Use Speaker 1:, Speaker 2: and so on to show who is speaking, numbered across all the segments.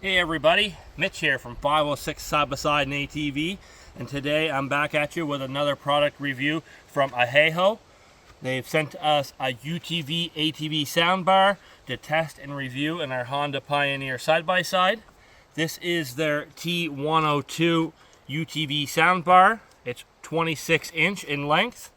Speaker 1: Hey everybody, Mitch here from 506 SXS ATV, and today I'm back at you with another product review from Ehaho. They've sent us a UTV ATV soundbar to test and review in our Honda Pioneer side-by-side. This is their T102 UTV soundbar. It's 26-inch in length,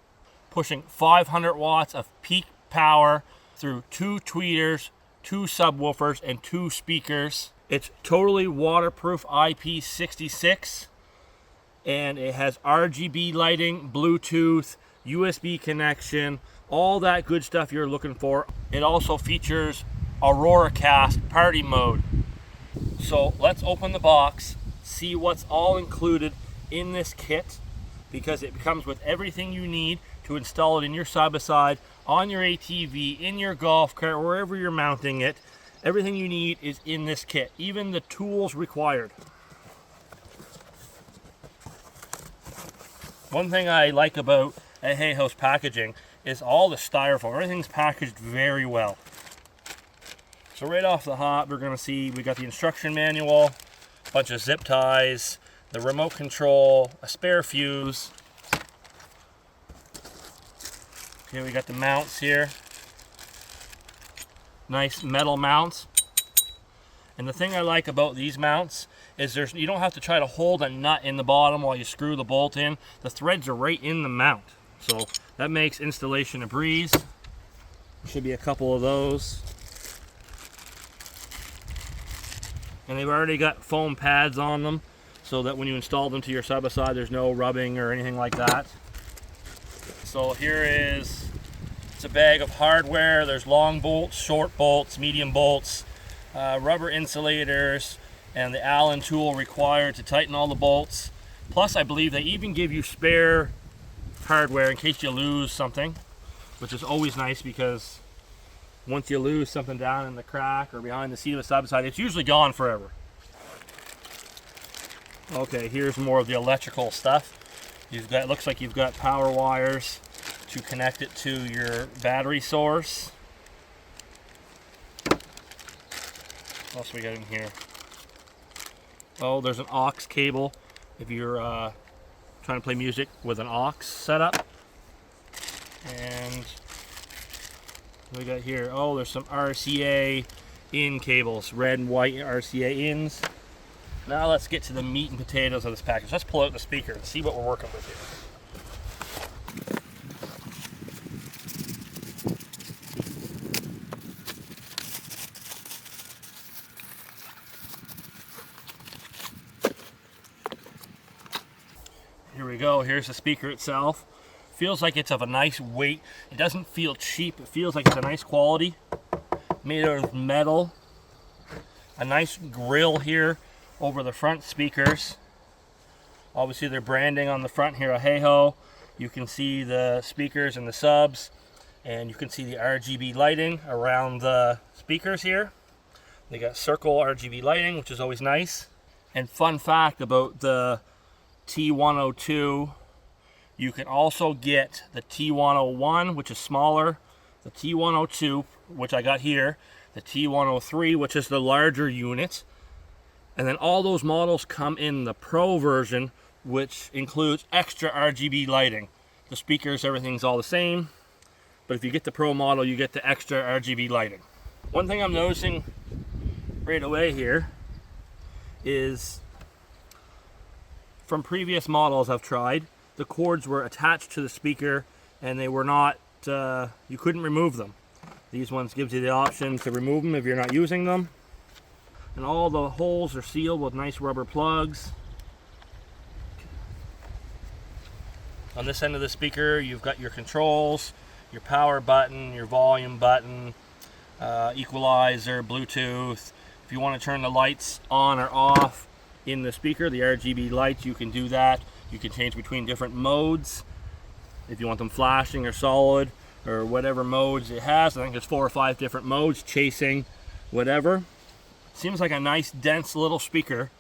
Speaker 1: pushing 500 watts of peak power through 2 tweeters, 2 subwoofers, and 2 speakers. It's totally waterproof IP66, and it has RGB lighting, Bluetooth, USB connection, all that good stuff you're looking for. It also features Auracast party mode. So let's open the box, see what's all included in this kit, because it comes with everything you need to install it in your side-by-side, on your ATV, in your golf cart, wherever you're mounting it. Everything you need is in this kit, even the tools required. One thing I like about Ehaho's packaging is all the styrofoam. Everything's packaged very well. So right off the hop, we're going to see we got the instruction manual, a bunch of zip ties, the remote control, a spare fuse. Okay, we got the mounts here. Nice metal mounts. And the thing I like about these mounts is you don't have to try to hold a nut in the bottom while you screw the bolt in. The threads are right in the mount, so that makes installation a breeze. Should be a couple of those. And they've already got foam pads on them so that when you install them to your side-by-side there's no rubbing or anything like that. So here is a bag of hardware. There's long bolts, short bolts, medium bolts, rubber insulators, and the Allen tool required to tighten all the bolts. Plus, I believe they even give you spare hardware in case you lose something, which is always nice, because once you lose something down in the crack or behind the seat of a side-by-side, it's usually gone forever. Okay, here's more of the electrical stuff. It looks like you've got power wires to connect it to your battery source. What else we got in here? Oh, there's an aux cable if you're trying to play music with an aux setup. And what we got here? Oh, there's some RCA in cables, red and white RCA ins. Now let's get to the meat and potatoes of this package. Let's pull out the speaker and see what we're working with here. Here we go. Here's the speaker itself. Feels like it's of a nice weight. It doesn't feel cheap. It feels like it's a nice quality. Made out of metal. A nice grill here over the front speakers. Obviously their branding on the front here, Ehaho. You can see the speakers and the subs, and you can see the RGB lighting around the speakers here. They got circle RGB lighting, which is always nice. And fun fact about the T102, you can also get the T101, which is smaller, the T102, which I got here, the T103, which is the larger unit, and then all those models come in the Pro version, which includes extra RGB lighting. The speakers, everything's all the same, but if you get the Pro model, you get the extra RGB lighting. One thing I'm noticing right away here is, from previous models I've tried, the cords were attached to the speaker and they were not, you couldn't remove them. These ones gives you the option to remove them if you're not using them. And all the holes are sealed with nice rubber plugs. On this end of the speaker, you've got your controls, your power button, your volume button, equalizer, Bluetooth. If you want to turn the lights on or off in the speaker, the RGB lights, you can do that. You can change between different modes if you want them flashing or solid or whatever modes it has. I think there's 4 or 5 different modes, chasing, whatever. Seems like a nice dense little speaker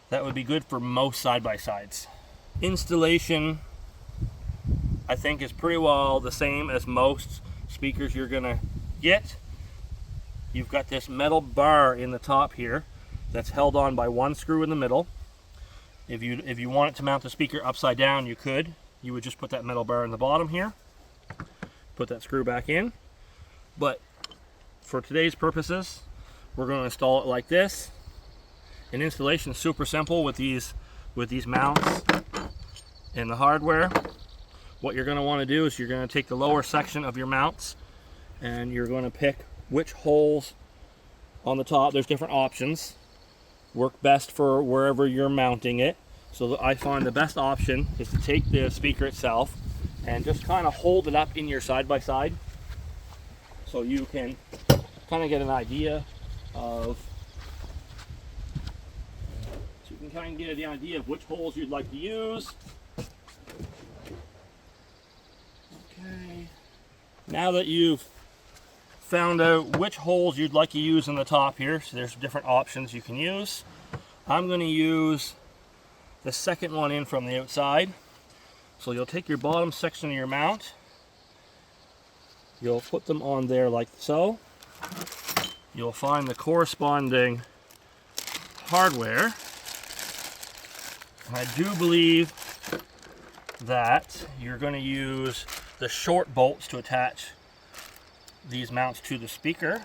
Speaker 1: that would be good for most side-by-sides. Installation, I think, is pretty well the same as most speakers you're gonna get. You've got this metal bar in the top here that's held on by one screw in the middle. If you want it to mount the speaker upside down, you could. You would just put that metal bar in the bottom here, put that screw back in. But for today's purposes, we're going to install it like this. And installation is super simple with these mounts and the hardware. What you're going to want to do is you're going to take the lower section of your mounts and you're going to pick which holes on the top. There's different options. Work best for wherever you're mounting it. So I find the best option is to take the speaker itself and just kind of hold it up in your side-by-side so you can kind of get an idea of which holes you'd like to use. Okay. Now that you've found out which holes you'd like to use in the top here, so there's different options you can use. I'm going to use the second one in from the outside. So you'll take your bottom section of your mount, you'll put them on there like so. You'll find the corresponding hardware. And I do believe that you're going to use the short bolts to attach these mounts to the speaker.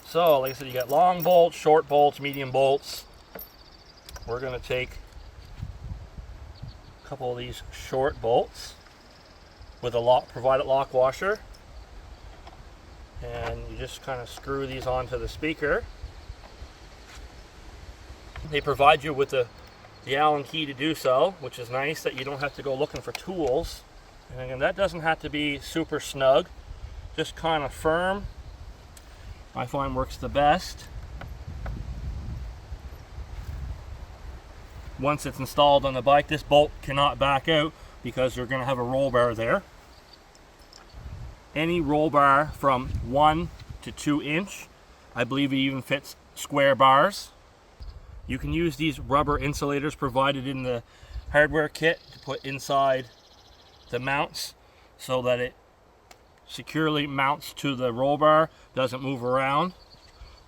Speaker 1: So like I said, you got long bolts, short bolts, medium bolts. We're going to take a couple of these short bolts with a provided lock washer, and you just kind of screw these onto the speaker. They provide you with the Allen key to do so, which is nice that you don't have to go looking for tools. And again, that doesn't have to be super snug, just kind of firm. I find works the best. Once it's installed on the bike, this bolt cannot back out because you're going to have a roll bar there. Any roll bar from 1 to 2 inch. I believe it even fits square bars. You can use these rubber insulators provided in the hardware kit to put inside the mounts so that it securely mounts to the roll bar, doesn't move around.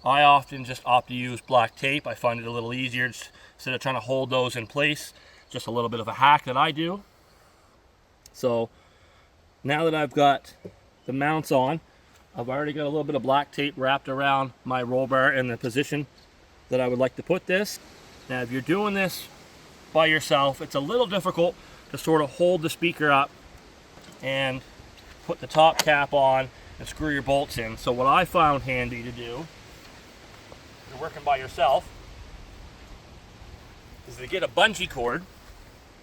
Speaker 1: I often just opt to use black tape. I find it a little easier instead of trying to hold those in place. Just a little bit of a hack that I do. So now that I've got the mounts on, I've already got a little bit of black tape wrapped around my roll bar in the position that I would like to put this. Now if you're doing this by yourself, it's a little difficult to sort of hold the speaker up and put the top cap on and screw your bolts in. So what I found handy to do, if you're working by yourself, is to get a bungee cord,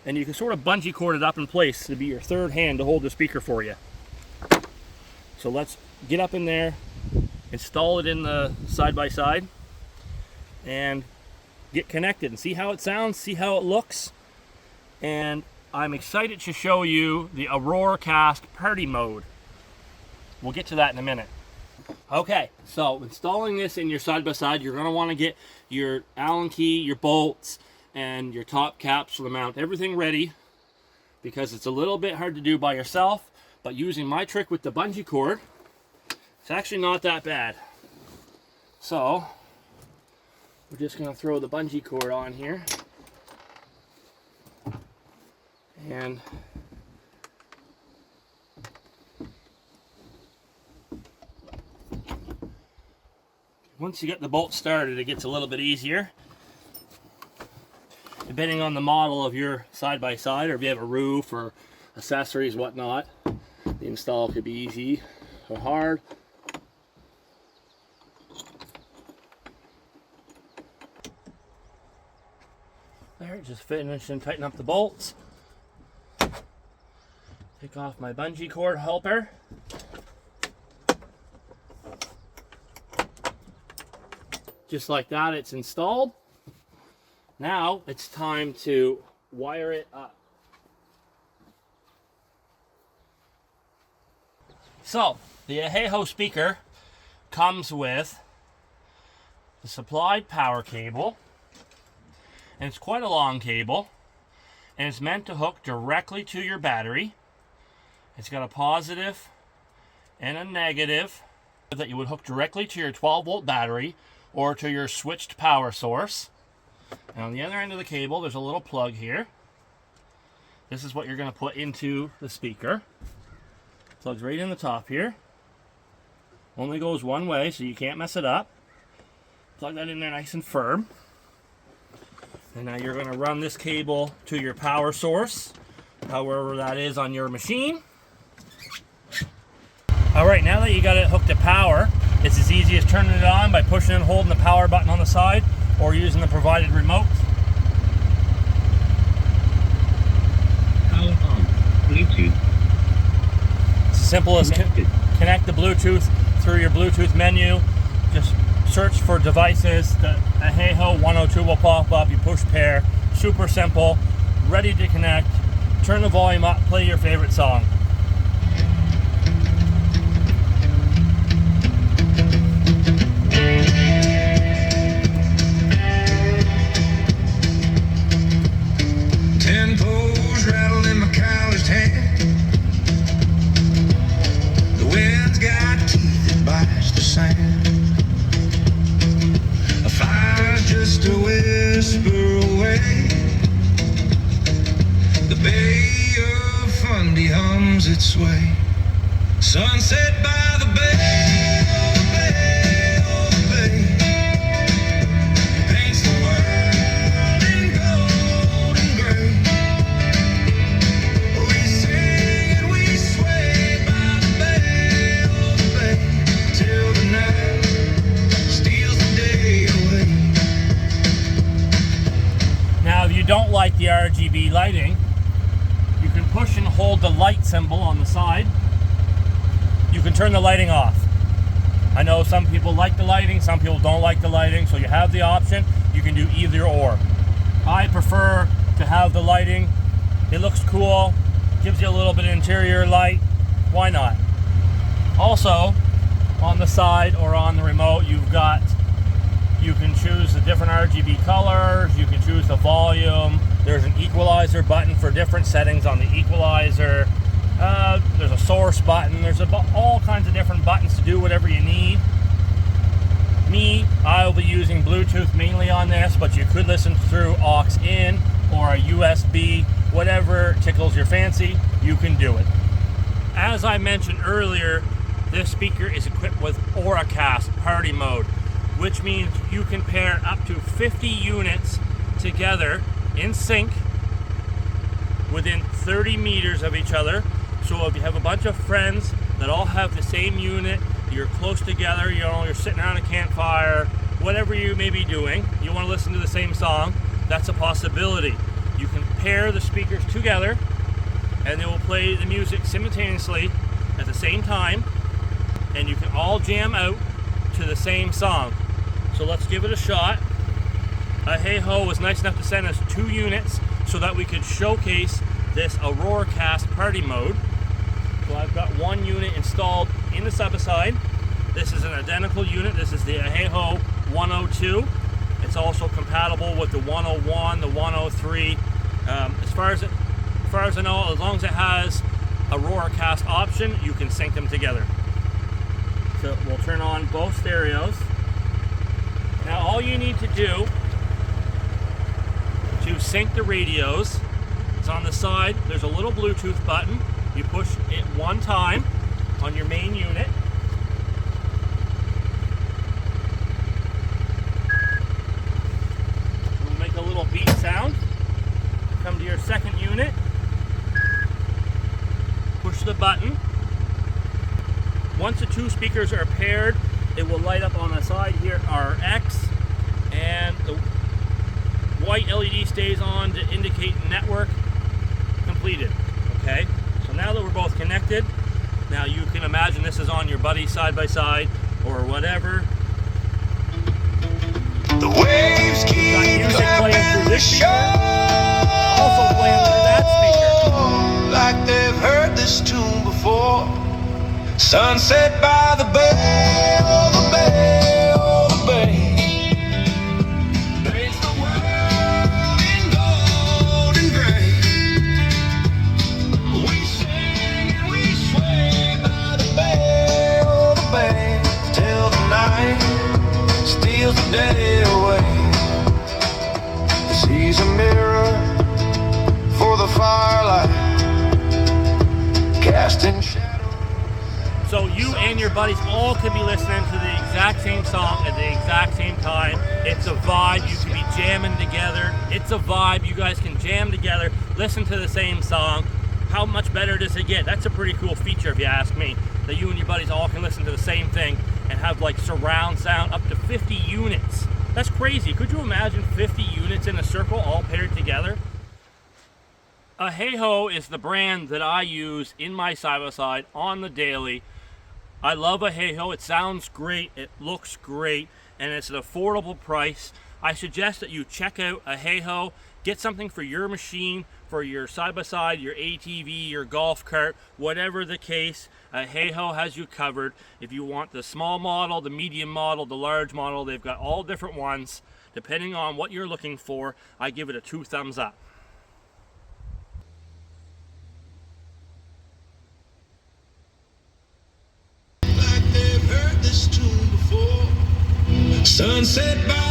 Speaker 1: and you can sort of bungee cord it up in place to be your third hand to hold the speaker for you. So let's get up in there, install it in the side-by-side, and get connected and see how it sounds, see how it looks. And I'm excited to show you the Auracast party mode. We'll get to that in a minute. Okay, so installing this in your side-by-side, you're going to want to get your Allen key, your bolts, and your top caps for the mount, everything ready, because it's a little bit hard to do by yourself, but using my trick with the bungee cord, it's actually not that bad. So we're just going to throw the bungee cord on here, and once you get the bolt started, it gets a little bit easier. Depending on the model of your side-by-side, or if you have a roof or accessories, whatnot, the install could be easy or hard. There, just finish and tighten up the bolts. Take off my bungee cord helper. Just like that, it's installed. Now it's time to wire it up. So the Ehaho speaker comes with the supplied power cable, and it's quite a long cable, and it's meant to hook directly to your battery. It's got a positive and a negative that you would hook directly to your 12-volt battery, or to your switched power source. And on the other end of the cable, there's a little plug here. This is what you're going to put into the speaker. Plugs right in the top here. Only goes one way, so you can't mess it up. Plug that in there nice and firm. And now you're going to run this cable to your power source, however that is on your machine. Alright, now that you got it hooked to power, it's as easy as turning it on by pushing and holding the power button on the side or using the provided remote.
Speaker 2: Power on. Bluetooth.
Speaker 1: It's as simple as connect the Bluetooth through your Bluetooth menu. Just search for devices. The Ehaho 102 will pop up. You push pair. Super simple. Ready to connect. Turn the volume up. Play your favorite song.
Speaker 3: Tempos rattle in my calloused hand. The wind's got teeth that bites the sand. A fire's just a whisper away. The Bay of Fundy hums its way. Sunset by the bay, oh the bay, oh the bay. Paints the world in gold and gray. We sing and we sway by the bay, oh the bay, till the night steals the day away.
Speaker 1: Now, if you don't like the RGB lighting, you can push and hold the light symbol on the side. You can turn the lighting off. I know some people like the lighting, some people don't like the lighting, so you have the option. You can do either or. I prefer to have the lighting. It looks cool, gives you a little bit of interior light. Why not? Also, on the side or on the remote, you can choose the different RGB colors, you can choose the volume. There's an equalizer button for different settings on the equalizer. There's a source button. There's all kinds of different buttons to do whatever you need. I will be using Bluetooth mainly on this, but you could listen through aux in or a USB, whatever tickles your fancy, you can do it. As I mentioned earlier, this speaker is equipped with Auracast party mode, which means you can pair up to 50 units together in sync within 30 meters of each other. So if you have a bunch of friends that all have the same unit, you're close together, you're sitting around a campfire, whatever you may be doing, you want to listen to the same song, that's a possibility. You can pair the speakers together and they will play the music simultaneously at the same time, and you can all jam out to the same song. So let's give it a shot. Ehaho was nice enough to send us 2 units so that we could showcase this Auracast party mode. So I've got 1 unit installed in the sub-side. This is an identical unit. This is the Ehaho 102. It's also compatible with the 101, the 103. As far as I know, as long as it has a Auracast option, you can sync them together. So we'll turn on both stereos. Now all you need to do to sync the radios is on the side, there's a little Bluetooth button. You push it one time on your main unit. It'll make a little beep sound. Come to your second unit. Push the button. Once the 2 speakers are paired, it will light up on the side here, our X, and the white LED stays on to indicate network completed. Okay, so now that we're both connected, now you can imagine this is on your buddy side by side or whatever.
Speaker 3: The waves keep
Speaker 1: playing through this speaker, also playing through that speaker.
Speaker 3: Like they've heard this tune before. Sunset by the bay, oh the bay, oh the bay. Paints the world in gold and gray. We sing and we sway by the bay, oh the bay, till the night steals the
Speaker 1: buddies all can be listening to the exact same song at the exact same time. It's a vibe. You can be jamming together. It's a vibe. You guys can jam together, listen to the same song. How much better does it get? That's a pretty cool feature if you ask me, that you and your buddies all can listen to the same thing and have like surround sound up to 50 units. That's crazy. Could you imagine 50 units in a circle all paired together? Ehaho is the brand that I use in my side-by-side on the daily. I love Ehaho. It sounds great, it looks great, and it's an affordable price. I suggest that you check out Ehaho, get something for your machine, for your side-by-side, your ATV, your golf cart, whatever the case. Ehaho has you covered. If you want the small model, the medium model, the large model, they've got all different ones. Depending on what you're looking for, I give it a 2 thumbs up.
Speaker 3: Like they've heard this tune before. Sunset by